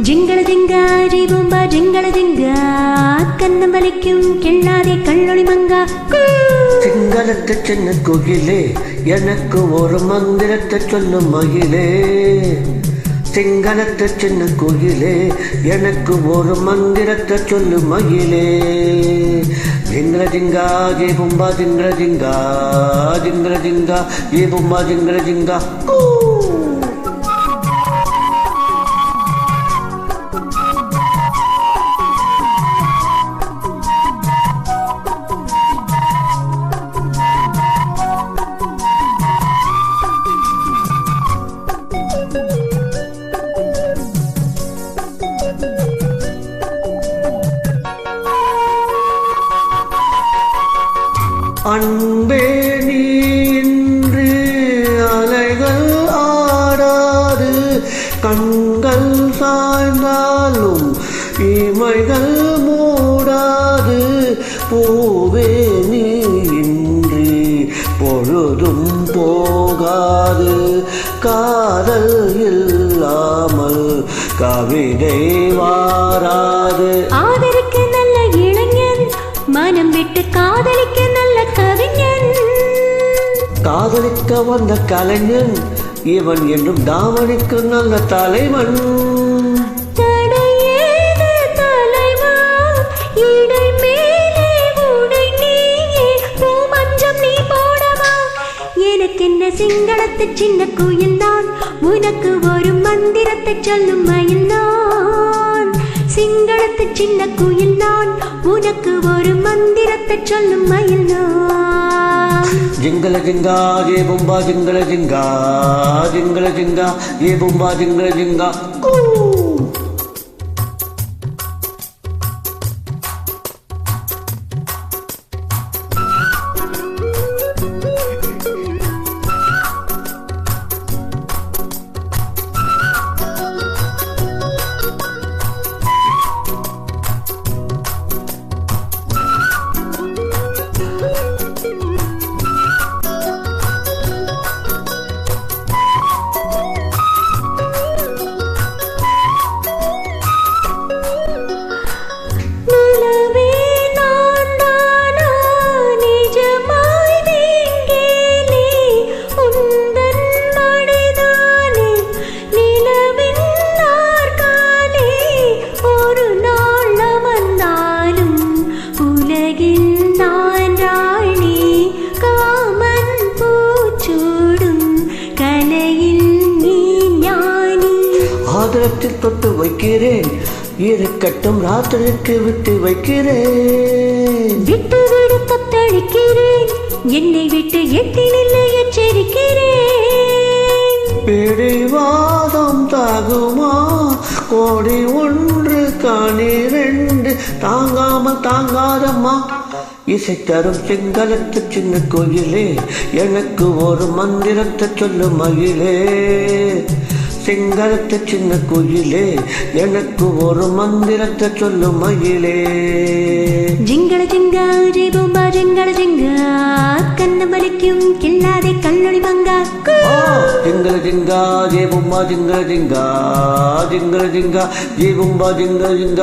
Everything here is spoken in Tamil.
ജിംഗള ജിംഗ ജീബുമ്പ ജിംഗള ജിംഗ കന്നം വലിക്കും കെള്ളാതെ കള്ളൊളി മങ്ക சிங்களத்து சின்ன கோயிலே எனக்கு ஒரு மந்திரத்தை சொல்லும் மகிழே சிங்களத்து சின்ன கோயிலே எனக்கு ஒரு மந்திரத்தை சொல்லும் மகிழே ஜிங்கள ஜிங்கா ஜே பும்பா ஜிங்கள ஜிங்கா ஜிங்கள ஜிங்கா ஜே பும்பா ஜிங்கள ஜிங்கா அன்பே நீ இன்று அலைகள் ஆடாது கண்கள் சாய்ந்தாலும் இமைகள் மூடாது பூவே நீ இன்று பொழுதும் போகாது காதல் இல்லாமல் கவிதை வாராது ஆதரிக்க நல்ல இளைஞன் மனம் விட்டு காதலிக்க நல்ல கவிஞன் காதலிக்க வந்த கலைஞன் இவன் என்னும் தாவணிக்கு நல்ல தலைவன் தடையேது தலைவா இடை மேலே உடை நீயே பூமஞ்சம் நீ போடவா எனக்கென்ன சிங்களத்து சின்ன கோயில் தான் உனக்கு ஒரு மந்திரத்தை சொல்லும் மயில் நான் சிங்களத்து சின்ன கோயில் நான் உனக்கு ஒரு மந்திரத்தை சொல்லும் மயில் நான் ஜிங்கள ஜிங்கா ஜே பும்பா ஜிங்கள ஜிங்கா ஜிங்கள ஜிங்கா ஜே பும்பா ஜிங்கள ஜிங்கா ஆதரத்தில் தொட்டு வைக்கிறேன் இருக்கட்டும் ராத்திரிக்கு விட்டு வைக்கிறேன் விட்டு விடு தத்தளிக்கிறேன் என்னை விட்டு எட்டினில்லை எச்சரிக்கிறேன் பிடிவாதம் தாகுமா கோடி ஒன்று காணி ரெண்டு தாங்காமல் தாங்காதம்மா இசை தரும் சிங்களத்து சின்ன கோயிலே எனக்கு ஒரு மந்திரத்தை சொல்லும் மகிழே சிங்களத்து சின்ன கோயிலே எனக்கு ஒரு மந்திரத்தை சொல்லும் மகிழே ജിംഗള ജിംഗ ജീബുമ്പ ജിംഗള ജിംഗ കന്നം വലിക്കും കില്ലാതെ കള്ളൊളി മങ്ക ജിംഗള ജിംഗ ജേ ബുമ്പ ജിംഗള ജിംഗ ജിംഗള ജിംഗ ജേ ബുമ്പ ജിംഗള ജിംഗ